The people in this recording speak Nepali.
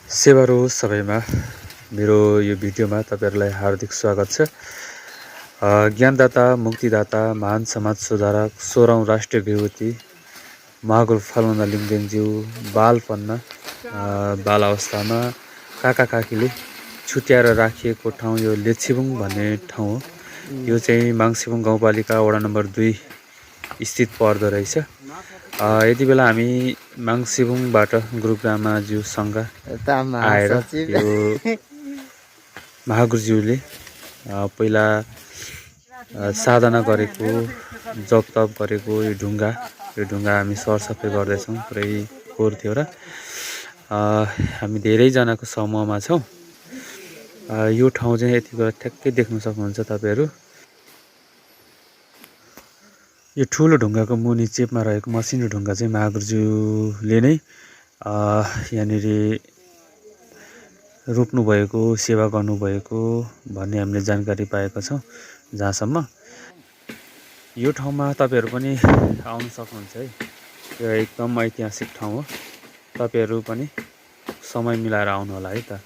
सेवारो सबैमा मेरो यो भिडियोमा तपाईहरुलाई हार्दिक स्वागत छ। ज्ञानदाता, मुक्तिदाता, महान समाज सुधारक, 16औं राष्ट्रिय विभूति महागुरु फलवन्त लिङदेनज्यू बालपनमा बाल अवस्थामा काका काकीले छुट्याएर राखिएको ठाउँ यो लेच्छिबुङ भन्ने ठाउँ हो। यो चाहिँ माङसिबुङ गाउँपालिका वडा नम्बर 2 स्थित पर्दो रहेछ। यति बेला हामी माङसिबुङबाट गुरुग्रामाज्यूसँग आएर यो महागुरुज्यूले पहिला साधना गरेको जप तप गरेको यो ढुङ्गा हामी सरसफाइ गर्दैछौँ। पुरै फोहोर थियो र हामी धेरैजनाको समूहमा छौँ। यो ठाउँ चाहिँ यति बेला ठ्याक्कै देख्न सक्नुहुन्छ तपाईहरु। यो ठुलो ढुङ्गाको मुनि चेपमा रहेको मसिनो ढुङ्गा चाहिँ महागुरुज्यूले नै यहाँनिर रोप्नु भएको, सेवा गर्नुभएको भन्ने हामीले जानकारी पाएका छौँ। जहाँसम्म यो ठाउँमा तपाईहरु पनि आउन सक्नुहुन्छ है। यो एकदम ऐतिहासिक ठाउँ हो। तपाईहरु पनि समय मिलाएर आउनु होला है त।